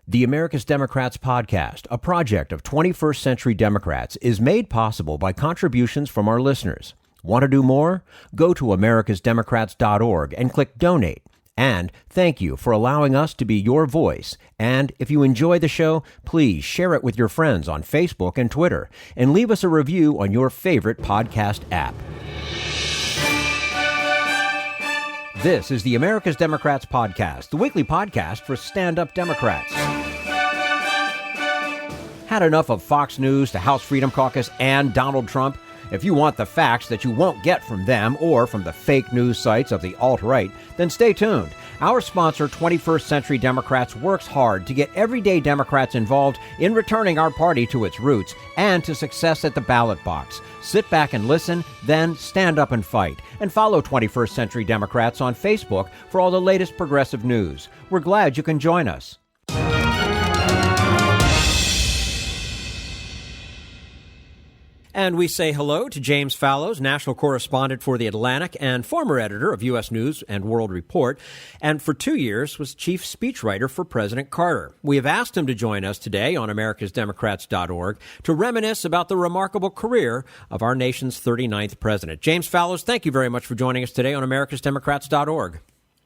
The America's Democrats podcast, a project of 21st Century Democrats, is made possible by contributions from our listeners. Want to do more? Go to americasdemocrats.org and click Donate. And thank you for allowing us to be your voice. And if you enjoy the show, please share it with your friends on Facebook and Twitter, and leave us a review on your favorite podcast app. This is the America's Democrats podcast, the weekly podcast for stand-up Democrats. Had enough of Fox News, the House Freedom Caucus, and Donald Trump? If you want the facts that you won't get from them or from the fake news sites of the alt-right, then stay tuned. Our sponsor, 21st Century Democrats, works hard to get everyday Democrats involved in returning our party to its roots and to success at the ballot box. Sit back and listen, then stand up and fight. And follow 21st Century Democrats on Facebook for all the latest progressive news. We're glad you can join us. And we say hello to James Fallows, national correspondent for The Atlantic and former editor of U.S. News and World Report, and for 2 years was chief speechwriter for President Carter. We have asked him to join us today on americasdemocrats.org to reminisce about the remarkable career of our nation's 39th president. James Fallows, thank you very much for joining us today on americasdemocrats.org.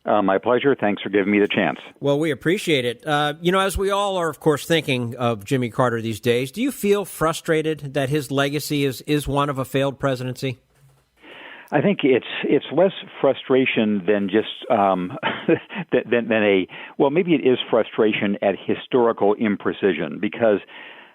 My pleasure. Thanks for giving me the chance. Well, we appreciate it. As we all are, of course, thinking of Jimmy Carter these days, do you feel frustrated that his legacy is one of a failed presidency? I think it's less frustration than just maybe it is frustration at historical imprecision, because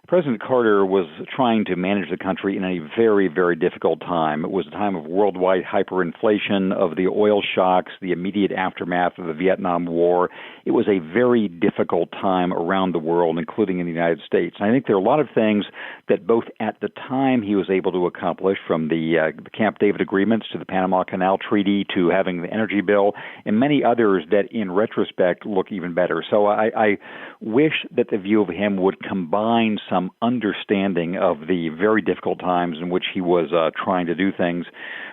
President Carter was trying to manage the country in a very, very difficult time. It was a time of worldwide hyperinflation, of the oil shocks, the immediate aftermath of the Vietnam War. It was a very difficult time around the world, including in the United States. And I think there are a lot of things that both at the time he was able to accomplish, from the Camp David agreements to the Panama Canal Treaty to having the energy bill, and many others that in retrospect look even better. So I wish that the view of him would combine some understanding of the very difficult times in which he was trying to do things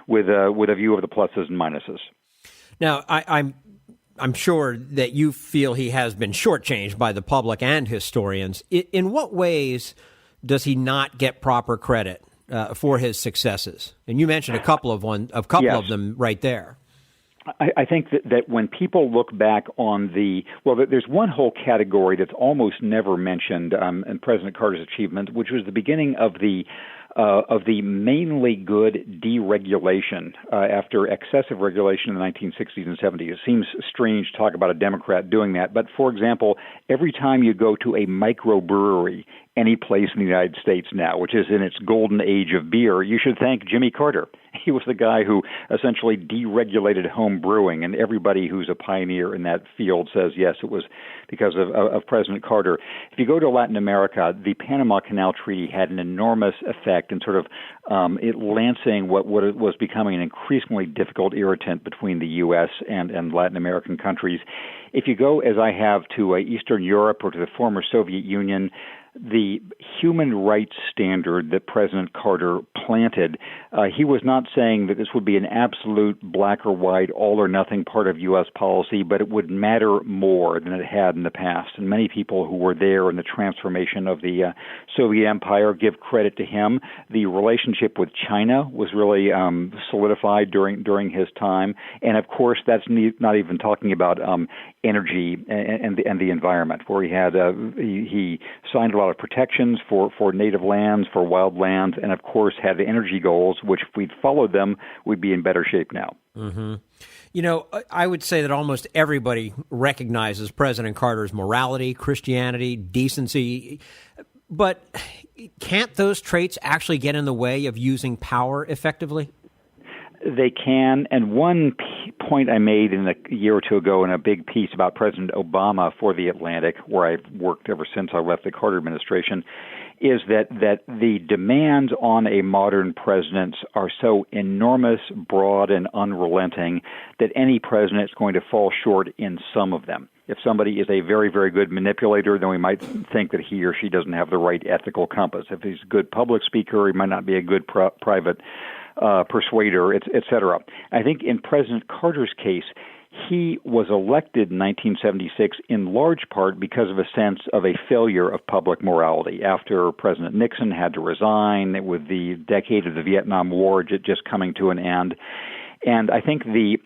with a view of the pluses and minuses. Now, I'm sure that you feel he has been shortchanged by the public and historians. In what ways does he not get proper credit for his successes? And you mentioned a couple of Yes. them right there. I think that when people look back on there's one whole category that's almost never mentioned in President Carter's achievement, which was the beginning of the mainly good deregulation after excessive regulation in the 1960s and 70s. It seems strange to talk about a Democrat doing that, but for example, every time you go to a microbrewery any place in the United States now, which is in its golden age of beer, you should thank Jimmy Carter. He was the guy who essentially deregulated home brewing, and everybody who's a pioneer in that field says, yes, it was because of President Carter. If you go to Latin America, the Panama Canal Treaty had an enormous effect in sort of it lancing what was becoming an increasingly difficult irritant between the U.S. and Latin American countries. If you go, as I have, to Eastern Europe or to the former Soviet Union, the human rights standard that President Carter planted, he was not saying that this would be an absolute black or white, all or nothing part of U.S. policy, but it would matter more than it had in the past. And many people who were there in the transformation of the Soviet Empire give credit to him. The relationship with China was really solidified during his time. And of course, that's not even talking about energy and the environment, where he had he signed a lot of protections for native lands, for wild lands, and of course had the energy goals, which if we'd followed them, we'd be in better shape now. Mm-hmm. I would say that almost everybody recognizes President Carter's morality, Christianity, decency, but can't those traits actually get in the way of using power effectively? They can, and one point I made a year or two ago in a big piece about President Obama for The Atlantic, where I've worked ever since I left the Carter administration, is that the demands on a modern president are so enormous, broad, and unrelenting that any president is going to fall short in some of them. If somebody is a very, very good manipulator, then we might think that he or she doesn't have the right ethical compass. If he's a good public speaker, he might not be a good private persuader, et cetera. I think in President Carter's case, he was elected in 1976 in large part because of a sense of a failure of public morality. After President Nixon had to resign, with the decade of the Vietnam War just coming to an end. And I think the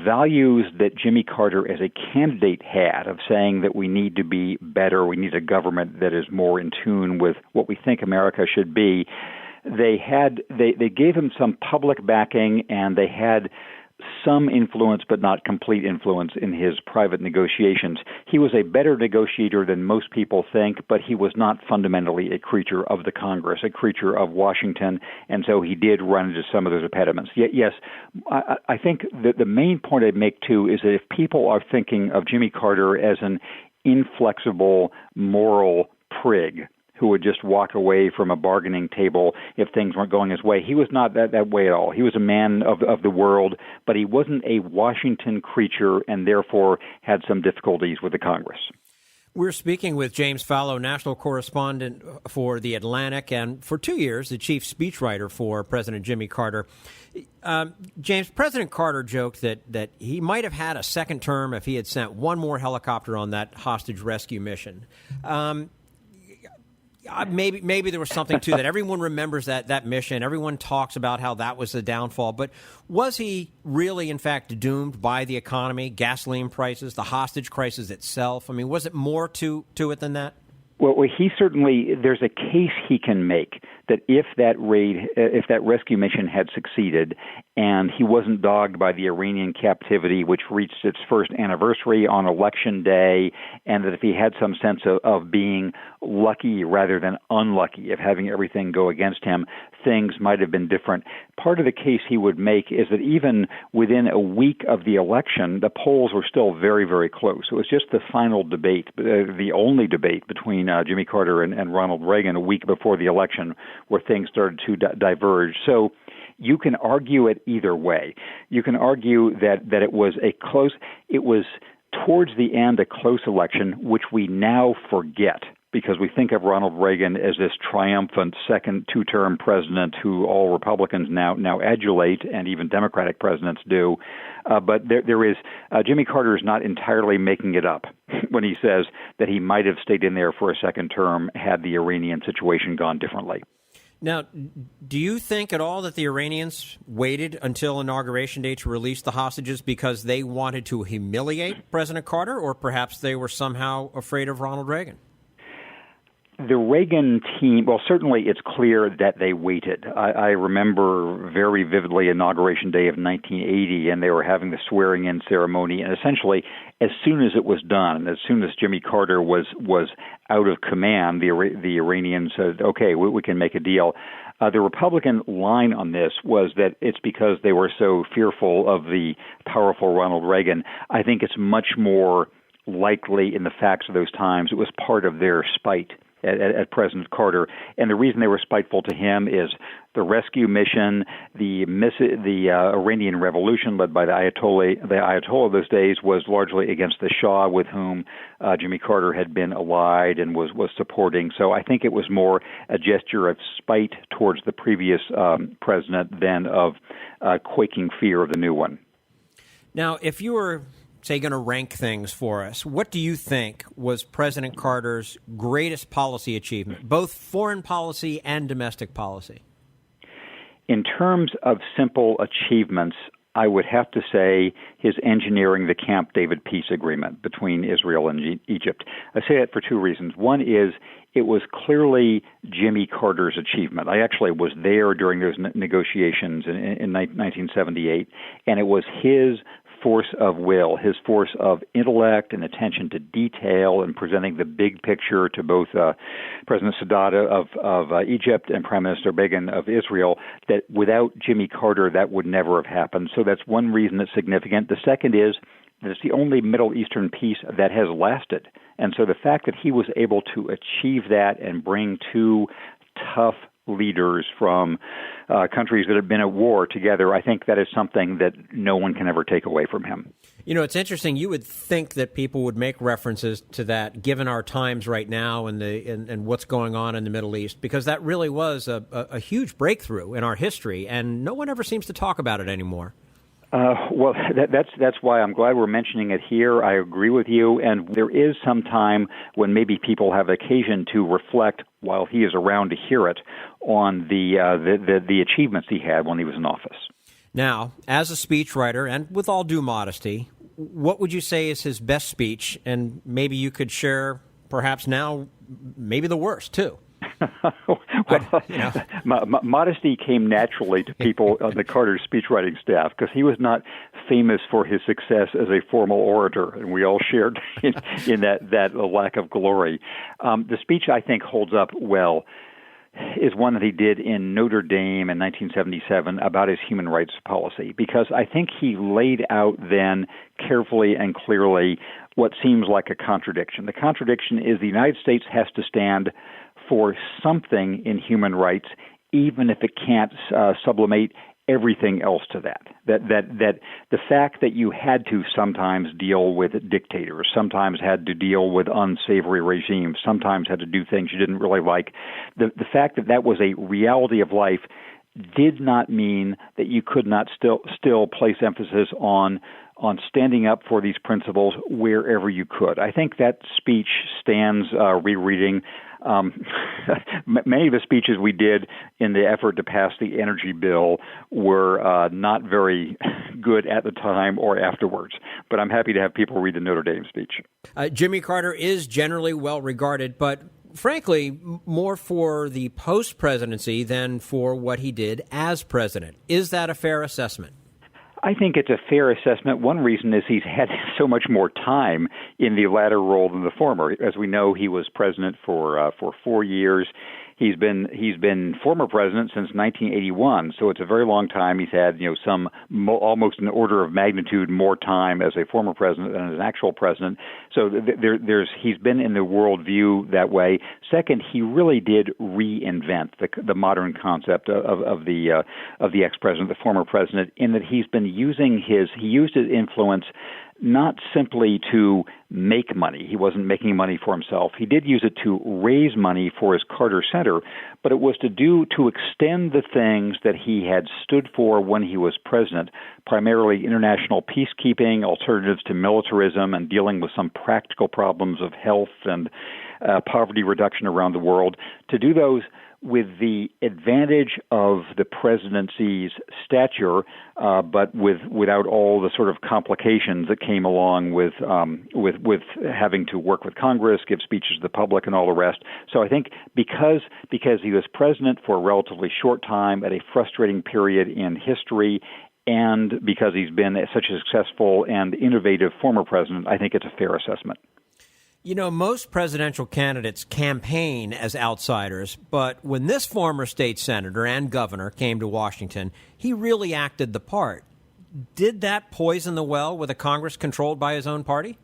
values that Jimmy Carter as a candidate had of saying that we need to be better, we need a government that is more in tune with what we think America should be, they gave him some public backing, and they had some influence, but not complete influence, in his private negotiations. He was a better negotiator than most people think, but he was not fundamentally a creature of the Congress, a creature of Washington, and so he did run into some of those impediments. Yes, I think that the main point I'd make, too, is that if people are thinking of Jimmy Carter as an inflexible moral prig who would just walk away from a bargaining table if things weren't going his way, he was not that way at all. He was a man of the world, but he wasn't a Washington creature, and therefore had some difficulties with the Congress. We're speaking with James Fallows, national correspondent for The Atlantic, and for 2 years, the chief speechwriter for President Jimmy Carter. James, President Carter joked that he might have had a second term if he had sent one more helicopter on that hostage rescue mission. Maybe there was something to that. Everyone remembers that mission. Everyone talks about how that was the downfall. But was he really, in fact, doomed by the economy, gasoline prices, the hostage crisis itself? I mean, was it more to it than that? Well, there's a case he can make that if that rescue mission had succeeded and he wasn't dogged by the Iranian captivity, which reached its first anniversary on Election Day, and that if he had some sense of being lucky rather than unlucky, of having everything go against him, things might have been different. Part of the case he would make is that even within a week of the election, the polls were still very, very close. It was just the final debate, the only debate between Jimmy Carter and Ronald Reagan a week before the election, where things started to diverge. So you can argue it either way. You can argue that it was towards the end a close election, which we now forget, because we think of Ronald Reagan as this triumphant second two-term president who all Republicans now adulate, and even Democratic presidents do. But there is Jimmy Carter is not entirely making it up when he says that he might have stayed in there for a second term had the Iranian situation gone differently. Now, do you think at all that the Iranians waited until Inauguration Day to release the hostages because they wanted to humiliate President Carter, or perhaps they were somehow afraid of Ronald Reagan? The Reagan team, well, certainly it's clear that they waited. I remember very vividly Inauguration Day of 1980, and they were having the swearing-in ceremony, and essentially, as soon as it was done, as soon as Jimmy Carter was out of command, the Iranians said, okay, we can make a deal. The Republican line on this was that it's because they were so fearful of the powerful Ronald Reagan. I think it's much more likely in the facts of those times it was part of their spite at President Carter. And the reason they were spiteful to him is the rescue mission, the Iranian Revolution led by the Ayatollah of those days was largely against the Shah, with whom Jimmy Carter had been allied and was supporting. So I think it was more a gesture of spite towards the previous president than of quaking fear of the new one. Now, if you were say, going to rank things for us, what do you think was President Carter's greatest policy achievement, both foreign policy and domestic policy? In terms of simple achievements, I would have to say his engineering the Camp David peace agreement between Israel and Egypt. I say that for two reasons. One is it was clearly Jimmy Carter's achievement. I actually was there during those negotiations in 1978, and it was his force of will, his force of intellect and attention to detail and presenting the big picture to both President Sadat of Egypt and Prime Minister Begin of Israel, that without Jimmy Carter that would never have happened. So that's one reason it's significant. The second is that it's the only Middle Eastern peace that has lasted. And so the fact that he was able to achieve that and bring two tough leaders from countries that have been at war together, I think that is something that no one can ever take away from him. You know, it's interesting. You would think that people would make references to that, given our times right now and what's going on in the Middle East, because that really was a huge breakthrough in our history, and no one ever seems to talk about it anymore. Well, that's why I'm glad we're mentioning it here. I agree with you, and there is some time when maybe people have occasion to reflect while he is around to hear it on the achievements he had when he was in office. Now, as a speechwriter, and with all due modesty, what would you say is his best speech? And maybe you could share, perhaps now, maybe the worst too. Modesty came naturally to people on the Carter speechwriting staff because he was not famous for his success as a formal orator, and we all shared in that lack of glory. The speech, I think, holds up well is one that he did in Notre Dame in 1977 about his human rights policy, because I think he laid out then carefully and clearly what seems like a contradiction. The contradiction is the United States has to stand for something in human rights, even if it can't sublimate everything else to that. That the fact that you had to sometimes deal with dictators, sometimes had to deal with unsavory regimes, sometimes had to do things you didn't really like, the fact that that was a reality of life did not mean that you could not still place emphasis on standing up for these principles wherever you could. I think that speech stands rereading. Many of the speeches we did in the effort to pass the energy bill were not very good at the time or afterwards, but I'm happy to have people read the Notre Dame speech. Jimmy Carter is generally well regarded, but frankly, more for the post-presidency than for what he did as president. Is that a fair assessment? I think it's a fair assessment. One reason is he's had so much more time in the latter role than the former. As we know, he was president for 4 years. He's been former president since 1981, so it's a very long time. He's had some almost an order of magnitude more time as a former president than as an actual president. So he's been in the worldview that way. Second, he really did reinvent the modern concept of the ex-president, the former president, in that he used his influence not simply to make money. He wasn't making money for himself. He did use it to raise money for his Carter Center, but it was to extend the things that he had stood for when he was president, primarily international peacekeeping, alternatives to militarism, and dealing with some practical problems of health and poverty reduction around the world. To do those with the advantage of the presidency's stature, but without all the sort of complications that came along with having to work with Congress, give speeches to the public, and all the rest. So I think because he was president for a relatively short time at a frustrating period in history, and because he's been such a successful and innovative former president, I think it's a fair assessment. Most presidential candidates campaign as outsiders, but when this former state senator and governor came to Washington, he really acted the part. Did that poison the well with a Congress controlled by his own party?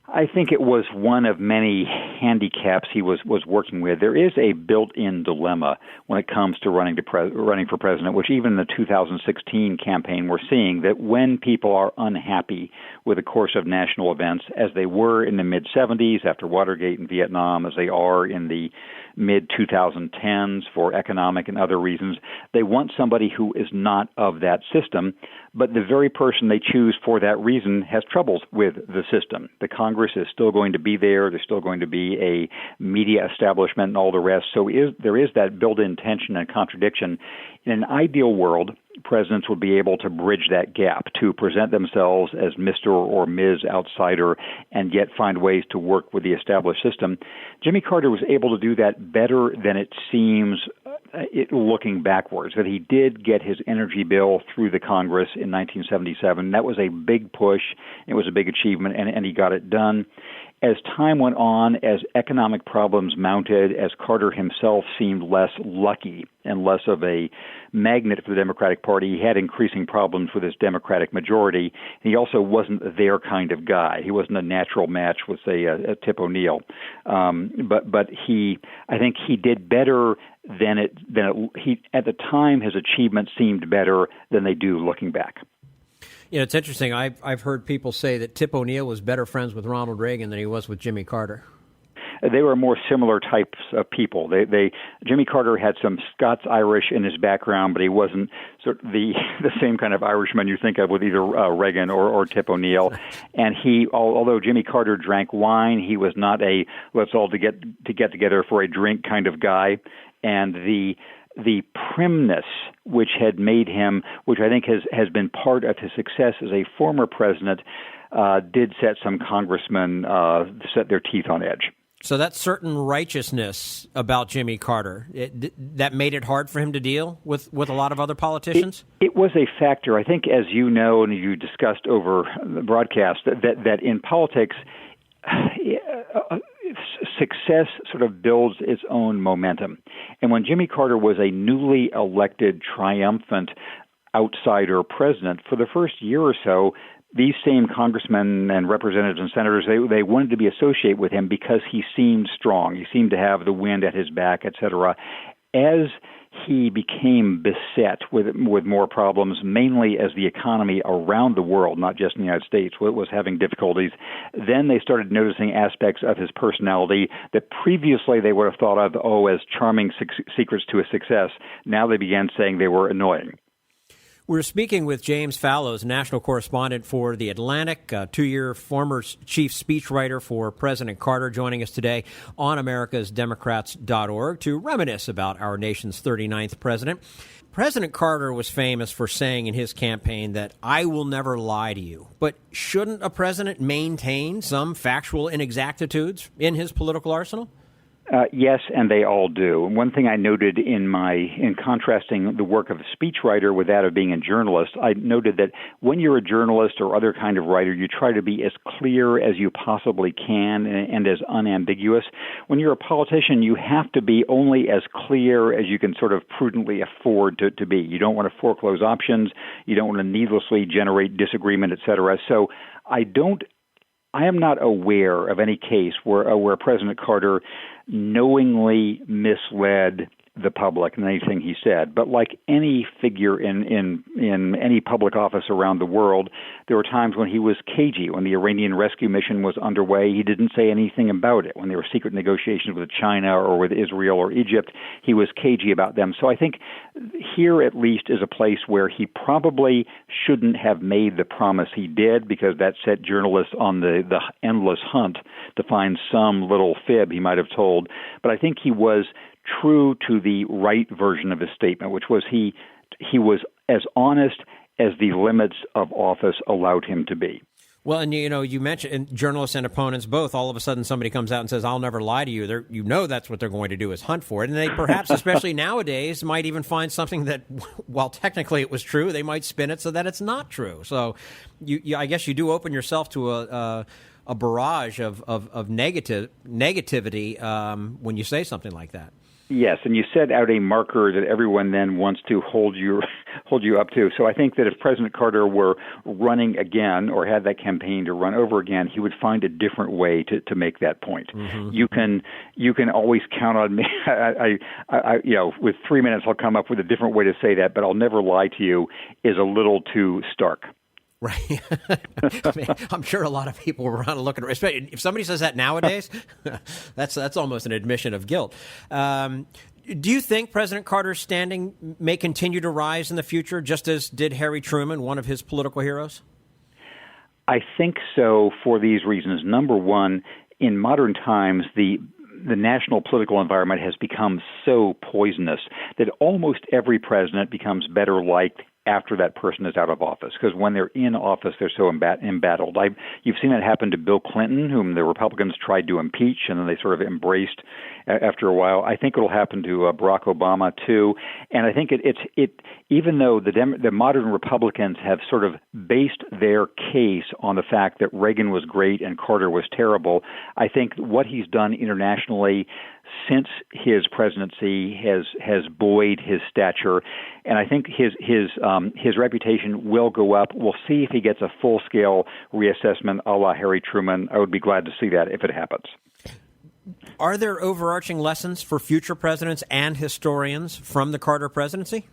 I think it was one of many handicaps he was working with. There is a built-in dilemma when it comes to running for president, which even in the 2016 campaign we're seeing that when people are unhappy with the course of national events, as they were in the mid-'70s after Watergate and Vietnam, as they are in the mid-2010s for economic and other reasons, they want somebody who is not of that system, but the very person they choose for that reason has troubles with the system. The Congress is still going to be there. There's still going to be a media establishment and all the rest. So there is that built-in tension and contradiction. In an ideal world, presidents would be able to bridge that gap, to present themselves as Mr. or Ms. Outsider and yet find ways to work with the established system. Jimmy Carter was able to do that better than it seems looking backwards, that he did get his energy bill through the Congress in 1977. That was a big push. It was a big achievement, and he got it done. As time went on, as economic problems mounted, as Carter himself seemed less lucky and less of a magnet for the Democratic Party, he had increasing problems with his Democratic majority. He also wasn't their kind of guy. He wasn't a natural match with, say, a Tip O'Neill. But I think he did better than at the time. His achievements seemed better than they do looking back. It's interesting. I've heard people say that Tip O'Neill was better friends with Ronald Reagan than he was with Jimmy Carter. they were more similar types of people. Jimmy Carter had some Scots-Irish in his background, but he wasn't sort of the same kind of Irishman you think of with either Reagan or Tip O'Neill. And although Jimmy Carter drank wine, he was not a let's all to get together for a drink kind of guy. And the primness which had made him, which I think has been part of his success as a former president, did set some congressmen set their teeth on edge. So that certain righteousness about Jimmy Carter, that made it hard for him to deal with a lot of other politicians? It was a factor. I think, as you know and you discussed over the broadcast, that in politics, success sort of builds its own momentum. And when Jimmy Carter was a newly elected, triumphant outsider president, for the first year or so, these same congressmen and representatives and senators, they wanted to be associated with him because he seemed strong. He seemed to have the wind at his back, et cetera. As he became beset with more problems, mainly as the economy around the world, not just in the United States, was having difficulties, then they started noticing aspects of his personality that previously they would have thought of, as charming secrets to his success. Now they began saying they were annoying. We're speaking with James Fallows, national correspondent for The Atlantic, two-year former chief speechwriter for President Carter, joining us today on americasdemocrats.org to reminisce about our nation's 39th president. President Carter was famous for saying in his campaign that I will never lie to you. But shouldn't a president maintain some factual inexactitudes in his political arsenal? Yes, and they all do. And one thing I noted in contrasting the work of a speechwriter with that of being a journalist, I noted that when you're a journalist or other kind of writer, you try to be as clear as you possibly can and as unambiguous. When you're a politician, you have to be only as clear as you can sort of prudently afford to be. You don't want to foreclose options. You don't want to needlessly generate disagreement, et cetera. So I am not aware of any case where President Carter knowingly misled the public in anything he said. But like any figure in any public office around the world, there were times when he was cagey. When the Iranian rescue mission was underway, he didn't say anything about it. When there were secret negotiations with China or with Israel or Egypt, he was cagey about them. So I think here at least is a place where he probably shouldn't have made the promise he did, because that set journalists on the endless hunt to find some little fib he might have told. But I think he was true to the right version of his statement, which was he was as honest as the limits of office allowed him to be. Well, and you mentioned journalists and opponents both. All of a sudden, somebody comes out and says, "I'll never lie to you." That's what they're going to do is hunt for it, and they perhaps, especially nowadays, might even find something that, while technically it was true, they might spin it so that it's not true. So, I guess you do open yourself to a barrage of negativity when you say something like that. Yes, and you set out a marker that everyone then wants to hold you up to. So I think that if President Carter were running again or had that campaign to run over again, he would find a different way to make that point. Mm-hmm. You can always count on me. I with 3 minutes I'll come up with a different way to say that, but I'll never lie to you is a little too stark. Right. I mean, I'm sure a lot of people were around looking, especially if somebody says that nowadays, that's almost an admission of guilt. Do you think President Carter's standing may continue to rise in the future, just as did Harry Truman, one of his political heroes? I think so for these reasons. Number one, in modern times, the national political environment has become so poisonous that almost every president becomes better liked after that person is out of office, because when they're in office, they're so embattled. You've seen that happen to Bill Clinton, whom the Republicans tried to impeach, and then they sort of embraced after a while. I think it'll happen to Barack Obama too, and I think it even though the modern Republicans have sort of based their case on the fact that Reagan was great and Carter was terrible, I think what he's done internationally since his presidency has buoyed his stature, and I think his reputation will go up. We'll see if he gets a full-scale reassessment a la Harry Truman. I would be glad to see that if it happens. Are there overarching lessons for future presidents and historians from the Carter presidency?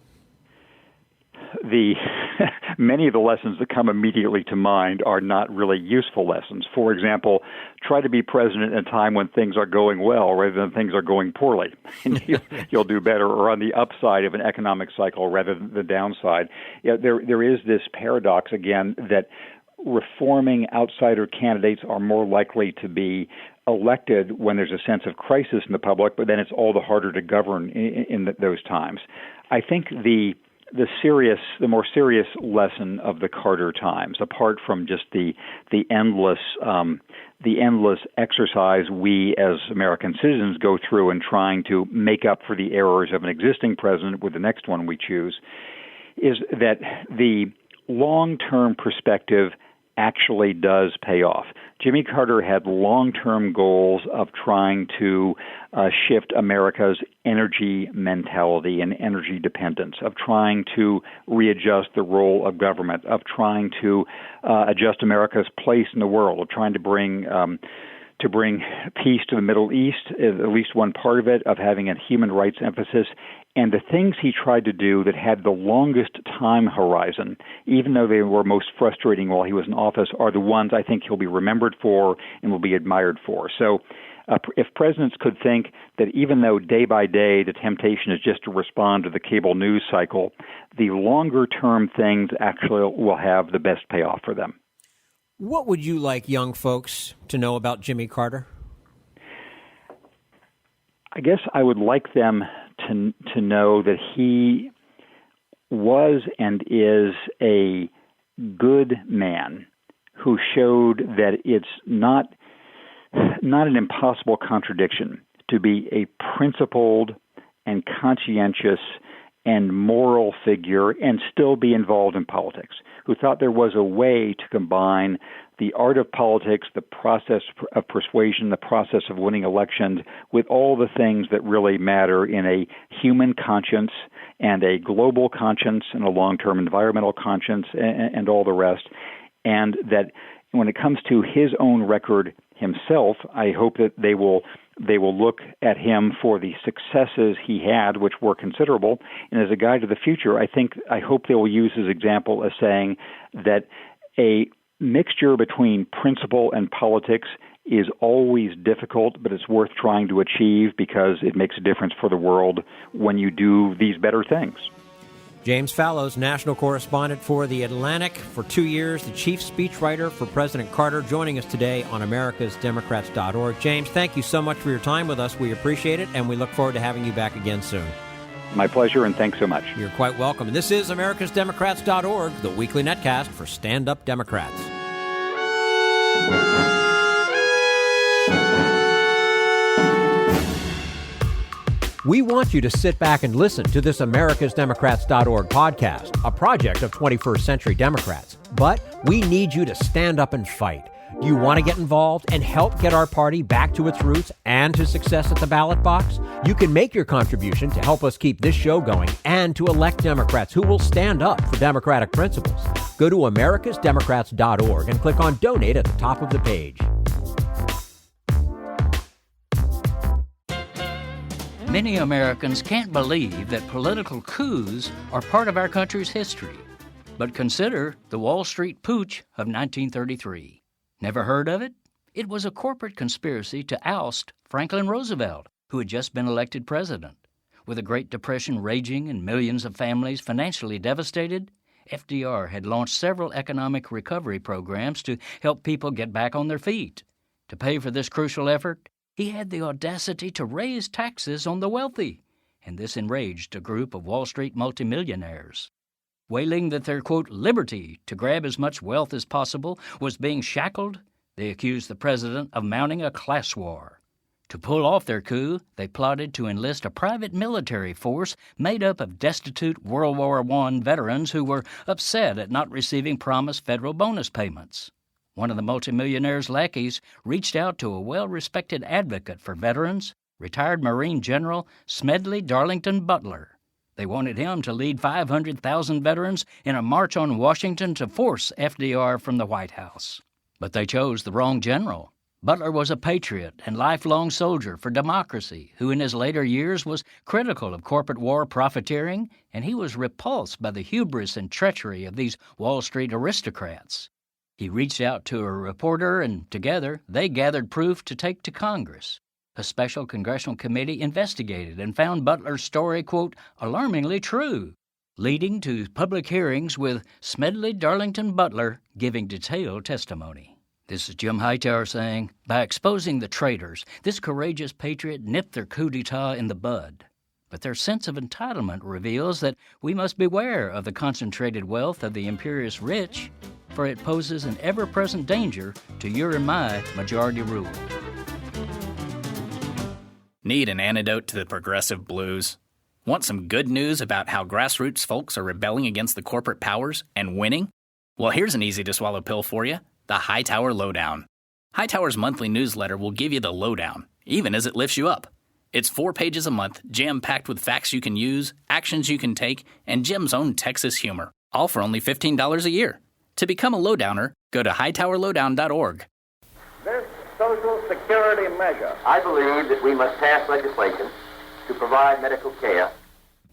many of the lessons that come immediately to mind are not really useful lessons. For example, try to be president at a time when things are going well rather than things are going poorly. And you'll do better, or on the upside of an economic cycle rather than the downside. There is this paradox, again, that reforming outsider candidates are more likely to be elected when there's a sense of crisis in the public, but then it's all the harder to govern in those times. I think the more serious lesson of the Carter times, apart from just the endless exercise we as American citizens go through in trying to make up for the errors of an existing president with the next one we choose, is that the long-term perspective actually does pay off. Jimmy Carter had long-term goals of trying to shift America's energy mentality and energy dependence, of trying to readjust the role of government, of trying to adjust America's place in the world, of trying to bring peace to the Middle East, at least one part of it, of having a human rights emphasis. And the things he tried to do that had the longest time horizon, even though they were most frustrating while he was in office, are the ones I think he'll be remembered for and will be admired for. So if presidents could think that even though day by day the temptation is just to respond to the cable news cycle, the longer-term things actually will have the best payoff for them. What would you like young folks to know about Jimmy Carter? I guess I would like them to know that he was and is a good man who showed that it's not an impossible contradiction to be a principled and conscientious and moral figure and still be involved in politics, who thought there was a way to combine the art of politics, the process of persuasion, the process of winning elections, with all the things that really matter in a human conscience and a global conscience and a long-term environmental conscience and all the rest. And that when it comes to his own record himself, I hope that they will look at him for the successes he had, which were considerable. And as a guide to the future, I hope they will use his example as saying that a mixture between principle and politics is always difficult, but it's worth trying to achieve because it makes a difference for the world when you do these better things. James Fallows, national correspondent for The Atlantic, for 2 years, the chief speechwriter for President Carter, joining us today on americasdemocrats.org. James, thank you so much for your time with us. We appreciate it, and we look forward to having you back again soon. My pleasure, and thanks so much. You're quite welcome. And this is americasdemocrats.org, the weekly netcast for stand-up Democrats. We want you to sit back and listen to this americasdemocrats.org podcast, a project of 21st Century Democrats. But we need you to stand up and fight. Do you want to get involved and help get our party back to its roots and to success at the ballot box? You can make your contribution to help us keep this show going and to elect Democrats who will stand up for democratic principles. Go to americasdemocrats.org and click on Donate at the top of the page. Many Americans can't believe that political coups are part of our country's history. But consider the Wall Street Putsch of 1933. Never heard of it? It was a corporate conspiracy to oust Franklin Roosevelt, who had just been elected president. With the Great Depression raging and millions of families financially devastated, FDR had launched several economic recovery programs to help people get back on their feet. To pay for this crucial effort, he had the audacity to raise taxes on the wealthy, and this enraged a group of Wall Street multimillionaires. Wailing that their, quote, liberty to grab as much wealth as possible was being shackled, they accused the president of mounting a class war. To pull off their coup, they plotted to enlist a private military force made up of destitute World War I veterans who were upset at not receiving promised federal bonus payments. One of the multimillionaire's lackeys reached out to a well-respected advocate for veterans, retired Marine General Smedley Darlington Butler. They wanted him to lead 500,000 veterans in a march on Washington to force FDR from the White House. But they chose the wrong general. Butler was a patriot and lifelong soldier for democracy who in his later years was critical of corporate war profiteering, and he was repulsed by the hubris and treachery of these Wall Street aristocrats. He reached out to a reporter, and together they gathered proof to take to Congress. A special congressional committee investigated and found Butler's story, quote, alarmingly true, leading to public hearings with Smedley Darlington Butler giving detailed testimony. This is Jim Hightower saying, by exposing the traitors, this courageous patriot nipped their coup d'etat in the bud. But their sense of entitlement reveals that we must beware of the concentrated wealth of the imperious rich, for it poses an ever-present danger to your and my majority rule. Need an antidote to the progressive blues? Want some good news about how grassroots folks are rebelling against the corporate powers and winning? Well, here's an easy-to-swallow pill for you. The Hightower Lowdown. Hightower's monthly newsletter will give you the lowdown, even as it lifts you up. It's 4 pages a month, jam-packed with facts you can use, actions you can take, and Jim's own Texas humor, all for only $15 a year. To become a lowdowner, go to hightowerlowdown.org. This Social Security measure, I believe that we must pass legislation to provide medical care.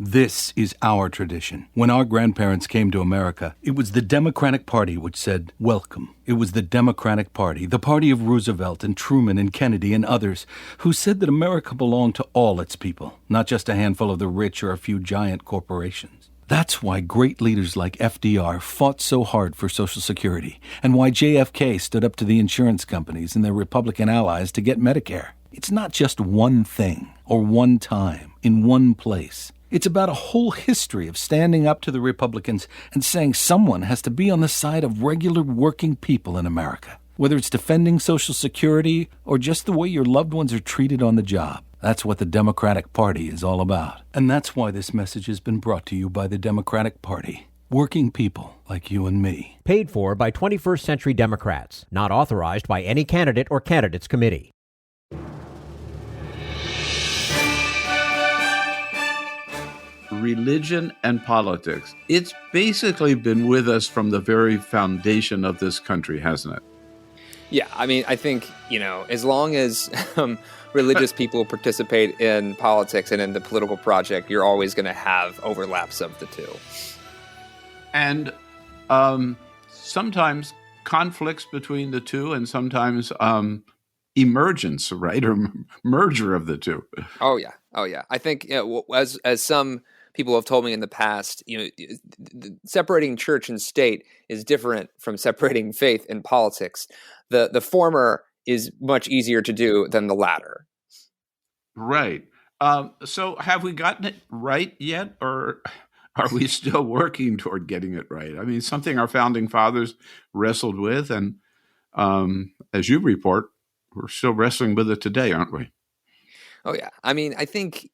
This is our tradition. When our grandparents came to America, it was the Democratic Party which said, welcome. It was the Democratic Party, the party of Roosevelt and Truman and Kennedy and others, who said that America belonged to all its people, not just a handful of the rich or a few giant corporations. That's why great leaders like FDR fought so hard for Social Security, and why JFK stood up to the insurance companies and their Republican allies to get Medicare. It's not just one thing, or one time, in one place. It's about a whole history of standing up to the Republicans and saying someone has to be on the side of regular working people in America, whether it's defending Social Security or just the way your loved ones are treated on the job. That's what the Democratic Party is all about. And that's why this message has been brought to you by the Democratic Party. Working people like you and me. Paid for by 21st Century Democrats. Not authorized by any candidate or candidates committee. Religion and politics. It's basically been with us from the very foundation of this country, hasn't it? Yeah, I mean, I think, as long as religious people participate in politics and in the political project, you're always going to have overlaps of the two. And sometimes conflicts between the two, and sometimes emergence, right, or merger of the two. Oh yeah. I think as some people have told me in the past, separating church and state is different from separating faith and politics. The former is much easier to do than the latter. Right. So have we gotten it right yet, or are we still working toward getting it right? I mean, something our founding fathers wrestled with, and as you report, we're still wrestling with it today, aren't we? Oh, yeah. I mean, I think,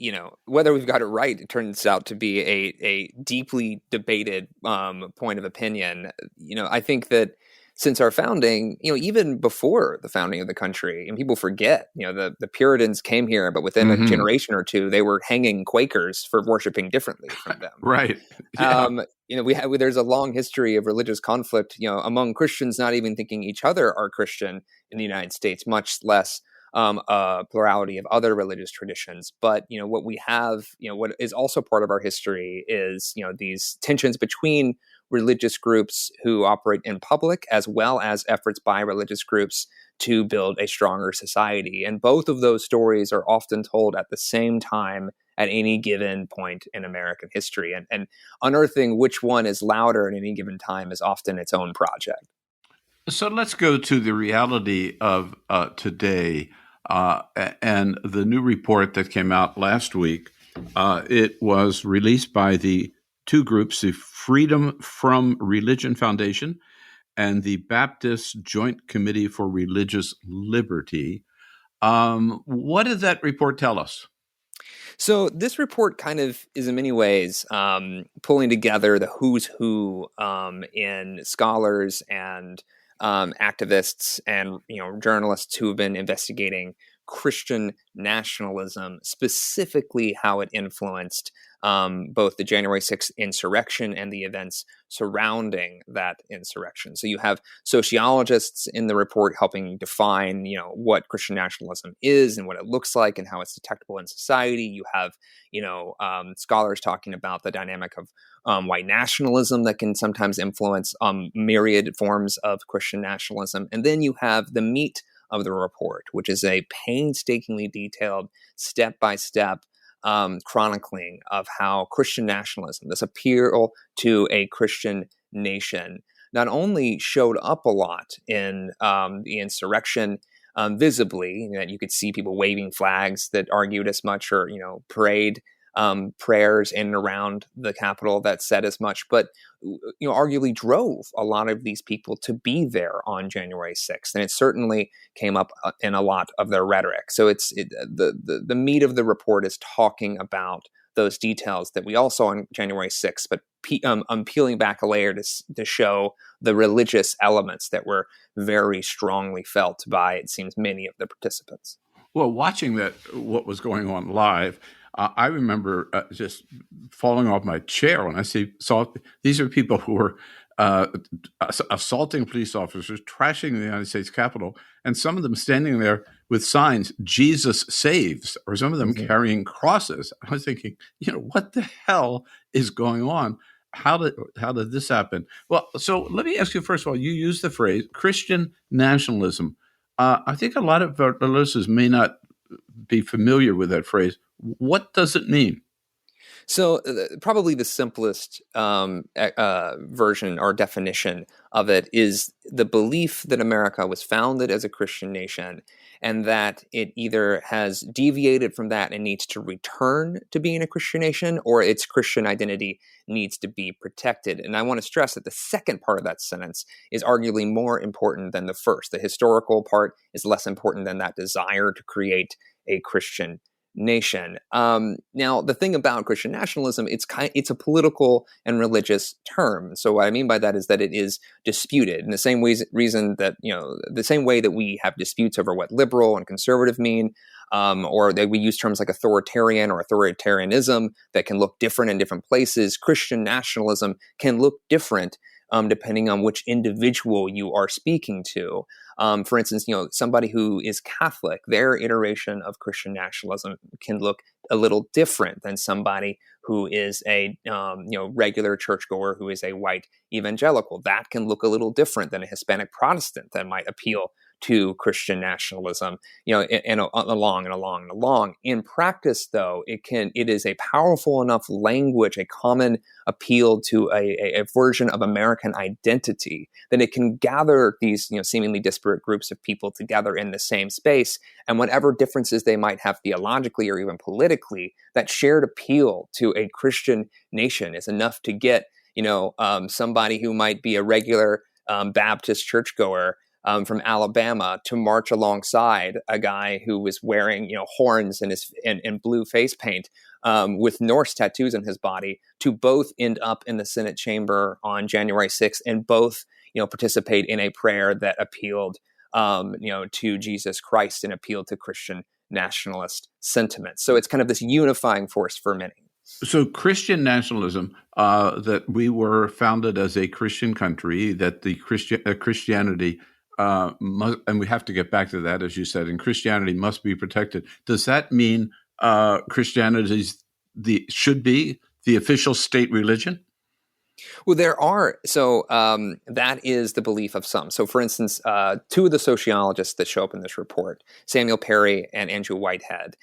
whether we've got it right, it turns out to be a deeply debated point of opinion. I think that since our founding, even before the founding of the country, and people forget, the Puritans came here, but within a generation or two, they were hanging Quakers for worshiping differently from them. Right. Yeah. There's a long history of religious conflict, among Christians not even thinking each other are Christian in the United States, much less a plurality of other religious traditions. But, what we have, what is also part of our history is, these tensions between religious groups who operate in public, as well as efforts by religious groups to build a stronger society. And both of those stories are often told at the same time at any given point in American history. And unearthing which one is louder at any given time is often its own project. So let's go to the reality of today and the new report that came out last week. It was released by the two groups, the Freedom from Religion Foundation and the Baptist Joint Committee for Religious Liberty. What did that report tell us? So this report kind of is in many ways pulling together the who's who in scholars and activists and journalists who have been investigating Christian nationalism, specifically how it influenced both the January 6th insurrection and the events surrounding that insurrection. So you have sociologists in the report helping define, what Christian nationalism is and what it looks like and how it's detectable in society. You have, scholars talking about the dynamic of white nationalism that can sometimes influence myriad forms of Christian nationalism. And then you have the meat of the report, which is a painstakingly detailed, step-by-step chronicling of how Christian nationalism, this appeal to a Christian nation, not only showed up a lot in the insurrection visibly, that you could see people waving flags that argued as much, or parade prayers in and around the Capitol that said as much, but arguably drove a lot of these people to be there on January 6th, and it certainly came up in a lot of their rhetoric. So the meat of the report is talking about those details that we all saw on January 6th, but peeling back a layer to show the religious elements that were very strongly felt by, it seems, many of the participants. Well, watching what was going on live, I remember just falling off my chair when I saw these are people who were assaulting police officers, trashing the United States Capitol, and some of them standing there with signs, "Jesus saves," or some of them carrying crosses. I was thinking, what the hell is going on? How did this happen? Well, so let me ask you, first of all, you used the phrase Christian nationalism. I think a lot of our listeners may not be familiar with that phrase. What does it mean? So probably the simplest version or definition of it is the belief that America was founded as a Christian nation, and that it either has deviated from that and needs to return to being a Christian nation, or its Christian identity needs to be protected. And I want to stress that the second part of that sentence is arguably more important than the first. The historical part is less important than that desire to create a Christian nation. Now, the thing about Christian nationalism, it's a political and religious term. So what I mean by that is that it is disputed in the same way that we have disputes over what liberal and conservative mean, or that we use terms like authoritarian or authoritarianism that can look different in different places. Christian nationalism can look different depending on which individual you are speaking to. For instance, somebody who is Catholic, their iteration of Christian nationalism can look a little different than somebody who is a regular churchgoer who is a white evangelical. That can look a little different than a Hispanic Protestant that might appeal to Christian nationalism, and along. In practice, though, it is a powerful enough language, a common appeal to a version of American identity, that it can gather these seemingly disparate groups of people together in the same space, and whatever differences they might have theologically or even politically, that shared appeal to a Christian nation is enough to get somebody who might be a regular Baptist churchgoer from Alabama to march alongside a guy who was wearing, horns and blue face paint with Norse tattoos on his body, to both end up in the Senate chamber on January 6th and both, participate in a prayer that appealed, to Jesus Christ and appealed to Christian nationalist sentiments. So it's kind of this unifying force for many. So Christian nationalism, that we were founded as a Christian country, that the Christianity and we have to get back to that, as you said, and Christianity must be protected. Does that mean Christianity should be the official state religion? Well, there are. So that is the belief of some. So, for instance, two of the sociologists that show up in this report, Samuel Perry and Andrew Whitehead,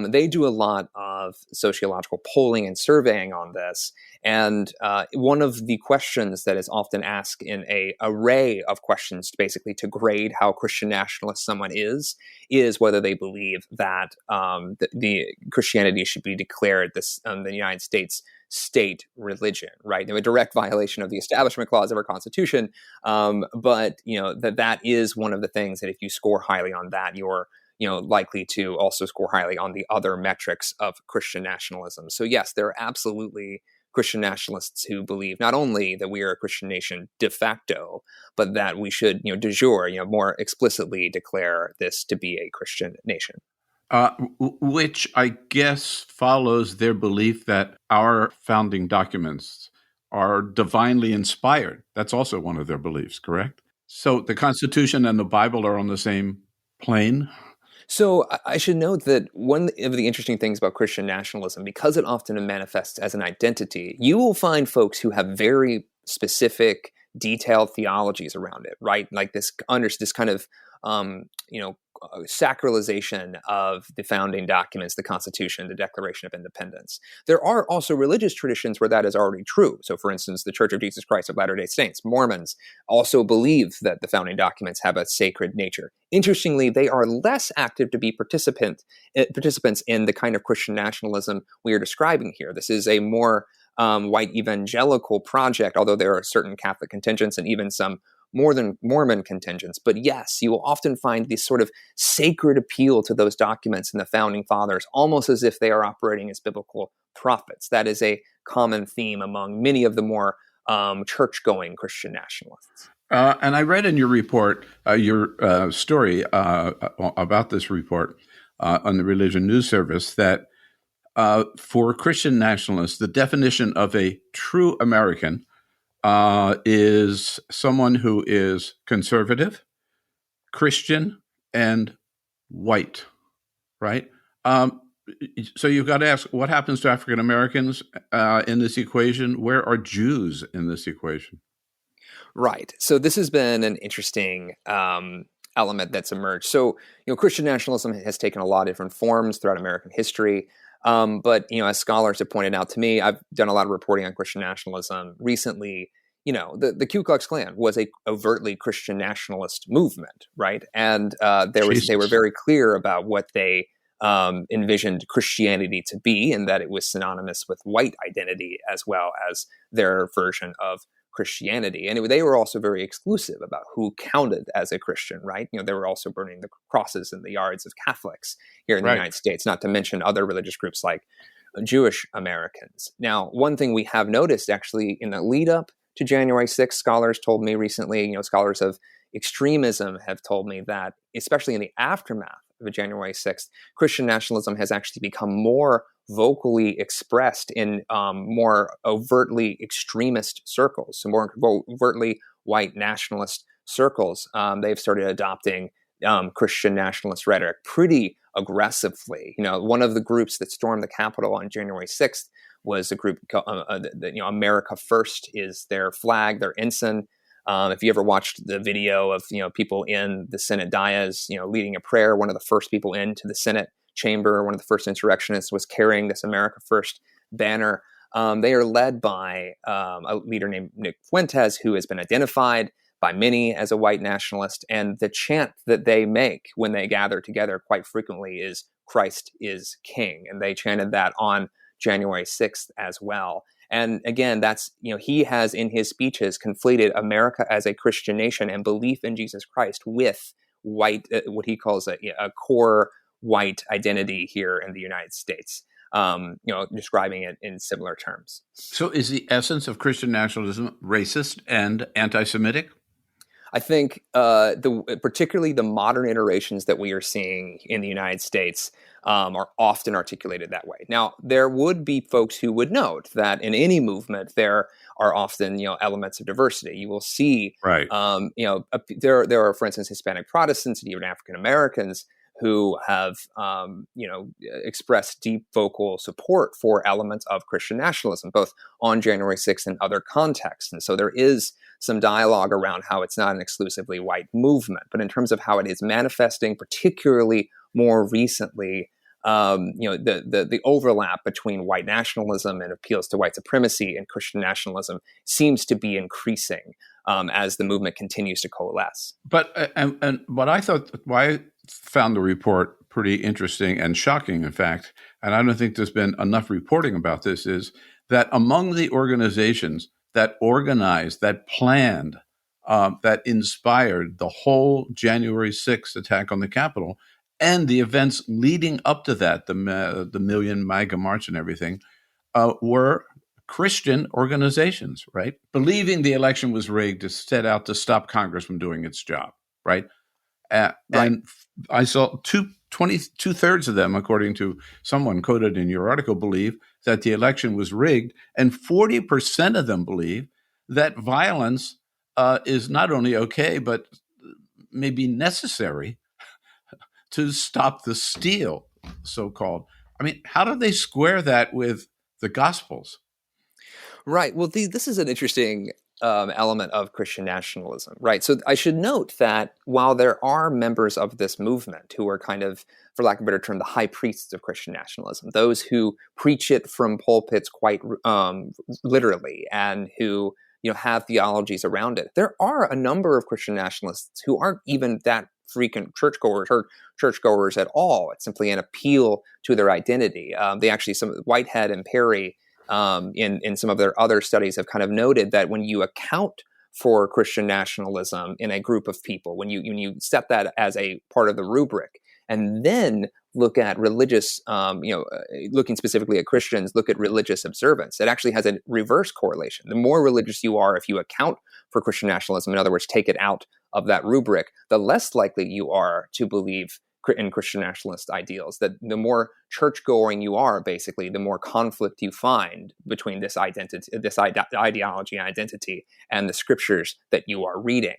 they do a lot of sociological polling and surveying on this. And one of the questions that is often asked in an array of questions, basically to grade how Christian nationalist someone is whether they believe that the Christianity should be declared the United States state religion, right? A direct violation of the Establishment Clause of our Constitution. But that is one of the things that if you score highly on that, you're likely to also score highly on the other metrics of Christian nationalism. So yes, there are absolutely Christian nationalists who believe not only that we are a Christian nation de facto, but that we should, de jure, more explicitly declare this to be a Christian nation. Which I guess follows their belief that our founding documents are divinely inspired. That's also one of their beliefs, correct? So the Constitution and the Bible are on the same plane? So I should note that one of the interesting things about Christian nationalism, because it often manifests as an identity, you will find folks who have very specific, detailed theologies around it, right? Like this kind of, sacralization of the founding documents, the Constitution, the Declaration of Independence. There are also religious traditions where that is already true. So, for instance, the Church of Jesus Christ of Latter-day Saints, Mormons, also believe that the founding documents have a sacred nature. Interestingly, they are less active to be participants in the kind of Christian nationalism we are describing here. This is a more white evangelical project, although there are certain Catholic contingents and even some more than Mormon contingents. But yes, you will often find this sort of sacred appeal to those documents and the founding fathers, almost as if they are operating as biblical prophets. That is a common theme among many of the more church-going Christian nationalists. And I read in your report, your story about this report on the Religion News Service, that for Christian nationalists, the definition of a true American is someone who is conservative, Christian, and white, right? So you've got to ask, what happens to African Americans in this equation? Where are Jews in this equation? Right. So this has been an interesting element that's emerged. So, Christian nationalism has taken a lot of different forms throughout American history. But, as scholars have pointed out to me, I've done a lot of reporting on Christian nationalism recently. The Ku Klux Klan was a overtly Christian nationalist movement, right? And they were very clear about what they envisioned Christianity to be, and that it was synonymous with white identity as well as their version of Christianity. And they were also very exclusive about who counted as a Christian, right? They were also burning the crosses in the yards of Catholics here in the United States, not to mention other religious groups like Jewish Americans. Now, one thing we have noticed actually in the lead up to January 6th, scholars told me recently, scholars of extremism have told me that, especially in the aftermath of January 6th, Christian nationalism has actually become more vocally expressed in more overtly extremist circles, so more overtly white nationalist circles. They've started adopting Christian nationalist rhetoric pretty aggressively. One of the groups that stormed the Capitol on January 6th was a group called, America First is their flag, their ensign. If you ever watched the video of people in the Senate dais, leading a prayer, one of the first people into the Senate chamber, one of the first insurrectionists was carrying this America First banner. They are led by a leader named Nick Fuentes, who has been identified by many as a white nationalist. And the chant that they make when they gather together quite frequently is "Christ is King." And they chanted that on January 6th as well. And again, that's, he has in his speeches conflated America as a Christian nation and belief in Jesus Christ with white, what he calls a core white identity here in the United States, describing it in similar terms. So is the essence of Christian nationalism racist and anti-Semitic? I think particularly the modern iterations that we are seeing in the United States are often articulated that way. Now, there would be folks who would note that in any movement there are often elements of diversity. You will see, there are, for instance, Hispanic Protestants and even African Americans who have expressed deep vocal support for elements of Christian nationalism, both on January 6th and other contexts. And so there is some dialogue around how it's not an exclusively white movement, but in terms of how it is manifesting, particularly more recently, the overlap between white nationalism and appeals to white supremacy and Christian nationalism seems to be increasing as the movement continues to coalesce. But and what I found the report pretty interesting and shocking, in fact, and I don't think there's been enough reporting about this, is that among the organizations that organized, that planned, that inspired the whole January 6th attack on the Capitol and the events leading up to that, the Million MAGA March and everything, were Christian organizations, right? Believing the election was rigged to set out to stop Congress from doing its job, right? Right. And I saw two-thirds of them, according to someone quoted in your article, believe that the election was rigged, and 40% of them believe that violence is not only okay, but maybe necessary to stop the steal, so-called. I mean, how do they square that with the Gospels? Right. Well, this is an interesting element of Christian nationalism, right? So I should note that while there are members of this movement who are kind of, for lack of a better term, the high priests of Christian nationalism, those who preach it from pulpits quite literally and who have theologies around it, there are a number of Christian nationalists who aren't even that frequent churchgoers at all. It's simply an appeal to their identity. They actually, Whitehead and Perry, in some of their other studies, have kind of noted that when you account for Christian nationalism in a group of people, when you set that as a part of the rubric, and then look at religious, looking specifically at Christians, look at religious observance, it actually has a reverse correlation. The more religious you are, if you account for Christian nationalism, in other words, take it out of that rubric, the less likely you are to believe in Christian nationalist ideals. That the more church-going you are, basically, the more conflict you find between this ideology and identity and the scriptures that you are reading.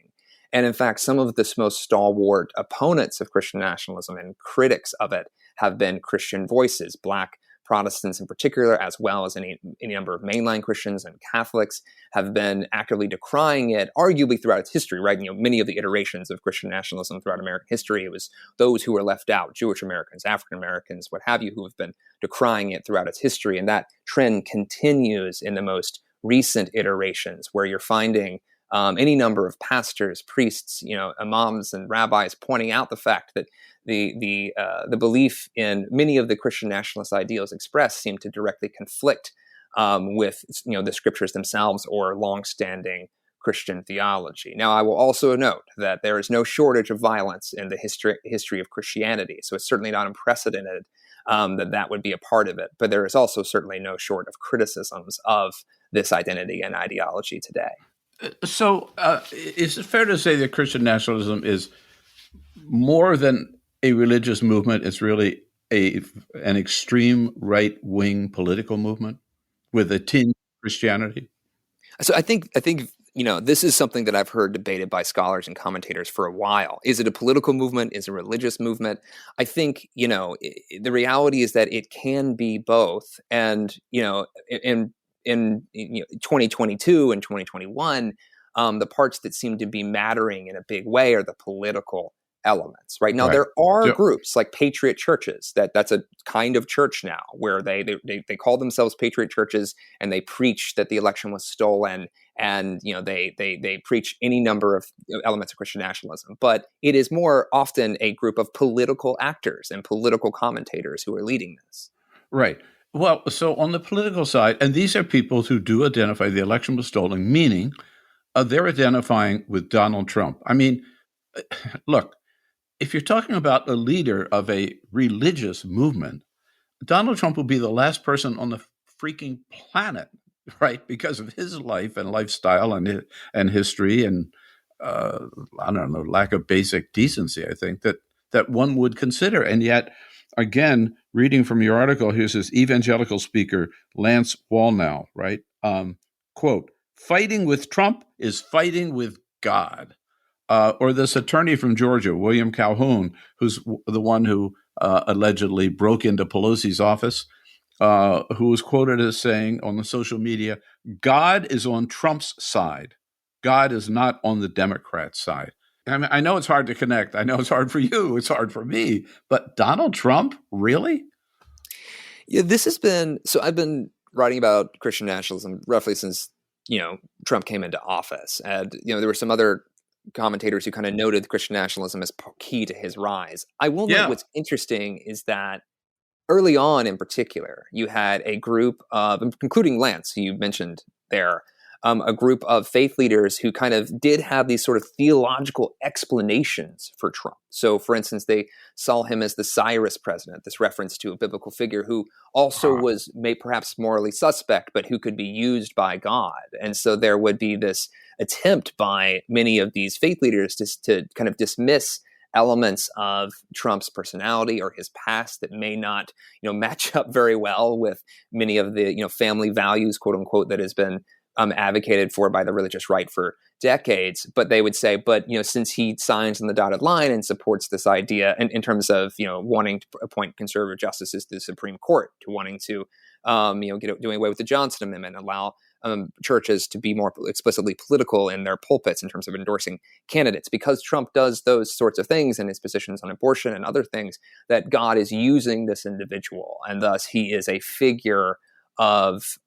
And in fact, some of the most stalwart opponents of Christian nationalism and critics of it have been Christian voices, Black Protestants in particular, as well as any number of mainline Christians and Catholics, have been actively decrying it, arguably throughout its history, right? Many of the iterations of Christian nationalism throughout American history, it was those who were left out, Jewish Americans, African Americans, what have you, who have been decrying it throughout its history. And that trend continues in the most recent iterations, where you're finding any number of pastors, priests, imams and rabbis pointing out the fact that the belief in many of the Christian nationalist ideals expressed seem to directly conflict with the scriptures themselves or longstanding Christian theology. Now, I will also note that there is no shortage of violence in the history of Christianity, so it's certainly not unprecedented that would be a part of it. But there is also certainly no short of criticisms of this identity and ideology today. So is it fair to say that Christian nationalism is more than a religious movement? It's really an extreme right-wing political movement with a tinge of Christianity? So I think this is something that I've heard debated by scholars and commentators for a while. Is it a political movement? Is it a religious movement? I think, the reality is that it can be both. And, in 2022 and 2021, the parts that seem to be mattering in a big way are the political elements. Right now, there are groups like patriot churches that's a kind of church now where they call themselves patriot churches and they preach that the election was stolen, and they preach any number of elements of Christian nationalism. But it is more often a group of political actors and political commentators who are leading this. Right. Well, so on the political side, and these are people who do identify the election was stolen, meaning they're identifying with Donald Trump. I mean, look, if you're talking about a leader of a religious movement, Donald Trump will be the last person on the freaking planet, right? Because of his life and lifestyle and history and, lack of basic decency, I think, that one would consider. And yet, again, reading from your article, here's this evangelical speaker, Lance Wallnau, right? Quote, "Fighting with Trump is fighting with God." Or this attorney from Georgia, William Calhoun, who's the one who allegedly broke into Pelosi's office, who was quoted as saying on the social media, "God is on Trump's side. God is not on the Democrats' side." I mean, I know it's hard to connect. I know it's hard for you. It's hard for me. But Donald Trump, really? Yeah, I've been writing about Christian nationalism roughly since, Trump came into office. And, there were some other commentators who kind of noted Christian nationalism as key to his rise. I will note what's interesting is that early on in particular, you had a group of, including Lance, who you mentioned there, a group of faith leaders who kind of did have these sort of theological explanations for Trump. So, for instance, they saw him as the Cyrus president, this reference to a biblical figure who also was perhaps morally suspect, but who could be used by God. And so there would be this attempt by many of these faith leaders to kind of dismiss elements of Trump's personality or his past that may not, match up very well with many of the, family values, quote unquote, that has been advocated for by the religious right for decades. But they would say, since he signs on the dotted line and supports this idea in terms of, wanting to appoint conservative justices to the Supreme Court, to wanting to, doing away with the Johnson Amendment, allow churches to be more explicitly political in their pulpits in terms of endorsing candidates, because Trump does those sorts of things in his positions on abortion and other things, that God is using this individual, and thus he is a figure of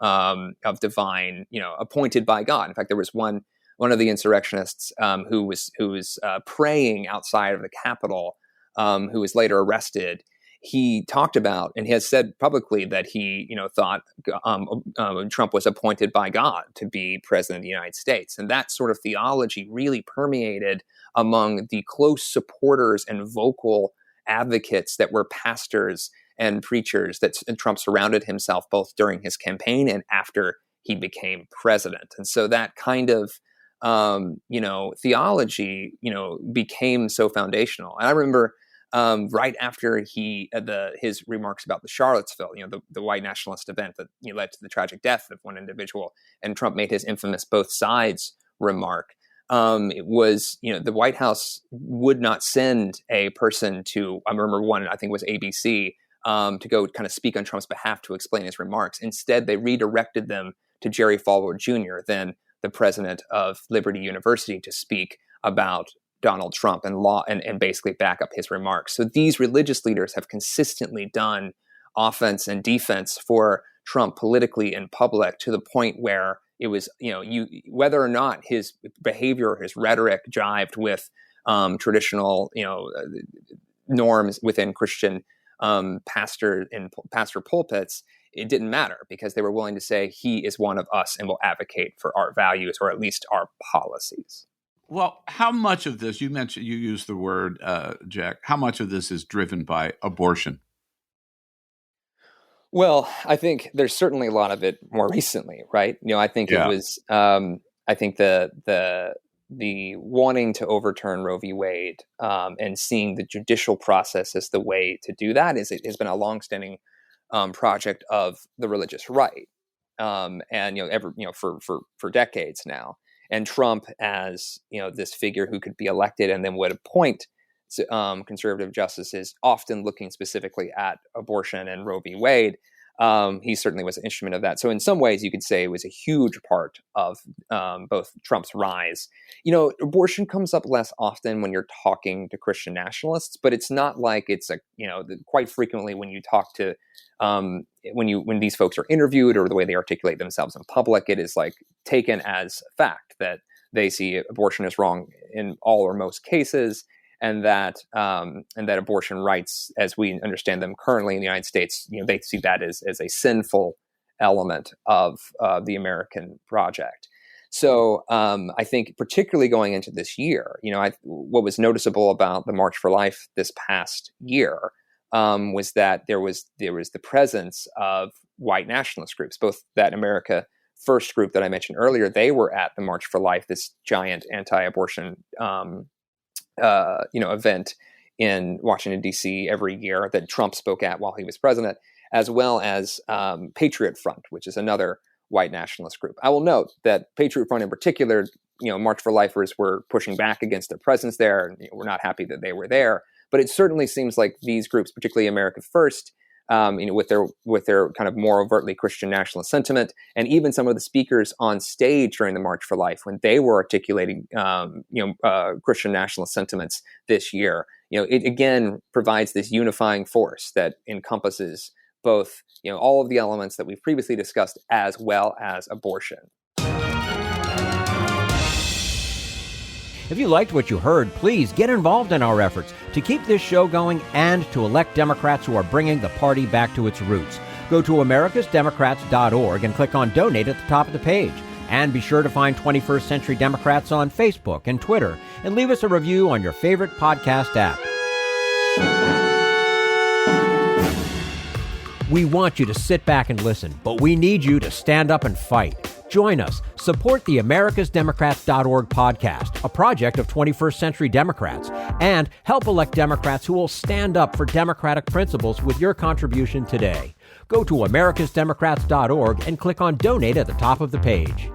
divine, appointed by God. In fact, there was one of the insurrectionists who was praying outside of the Capitol, who was later arrested. He talked about, and he has said publicly, that he, thought Trump was appointed by God to be president of the United States. And that sort of theology really permeated among the close supporters and vocal advocates that were pastors and preachers that Trump surrounded himself both during his campaign and after he became president. And so that kind of, theology, became so foundational. And I remember right after his remarks about the Charlottesville, the white nationalist event that led to the tragic death of one individual, and Trump made his infamous both sides remark. It was, the White House would not send a person to, I remember one, I think it was ABC, to go kind of speak on Trump's behalf to explain his remarks. Instead, they redirected them to Jerry Falwell Jr., then the president of Liberty University, to speak about Donald Trump and law and basically back up his remarks. So these religious leaders have consistently done offense and defense for Trump politically in public, to the point where it was, whether or not his behavior or his rhetoric jived with traditional, norms within Christian pastor pulpits, it didn't matter, because they were willing to say he is one of us and will advocate for our values, or at least our policies. Well, how much of this, you used the word, Jack, how much of this is driven by abortion? Well, I think there's certainly a lot of it more recently, right? I think it was, I think the wanting to overturn Roe v. Wade and seeing the judicial process as the way to do that has been a longstanding project of the religious right, and for decades now. And Trump, as this figure who could be elected and then would appoint conservative justices, often looking specifically at abortion and Roe v. Wade, he certainly was an instrument of that. So in some ways, you could say it was a huge part of both Trump's rise. Abortion comes up less often when you're talking to Christian nationalists, but it's not like it's quite frequently when you talk to when these folks are interviewed, or the way they articulate themselves in public, it is like taken as fact that they see abortion as wrong in all or most cases, and that abortion rights, as we understand them currently in the United States, they see that as a sinful element of the American project. So I think particularly going into this year, what was noticeable about the March for Life this past year was that there was the presence of white nationalist groups, both that America First group that I mentioned earlier. They were at the March for Life, this giant anti-abortion event in Washington, D.C. every year that Trump spoke at while he was president, as well as Patriot Front, which is another white nationalist group. I will note that Patriot Front in particular, March for Lifers were pushing back against their presence there, and we're not happy that they were there. But it certainly seems like these groups, particularly America First, with their kind of more overtly Christian nationalist sentiment, and even some of the speakers on stage during the March for Life, when they were articulating, Christian nationalist sentiments this year, it again provides this unifying force that encompasses both, all of the elements that we've previously discussed, as well as abortion. If you liked what you heard, please get involved in our efforts to keep this show going and to elect Democrats who are bringing the party back to its roots. Go to americasdemocrats.org and click on Donate at the top of the page. And be sure to find 21st Century Democrats on Facebook and Twitter, and leave us a review on your favorite podcast app. We want you to sit back and listen, but we need you to stand up and fight. Join us. Support the AmericasDemocrats.org podcast, a project of 21st Century Democrats, and help elect Democrats who will stand up for democratic principles with your contribution today. Go to AmericasDemocrats.org and click on Donate at the top of the page.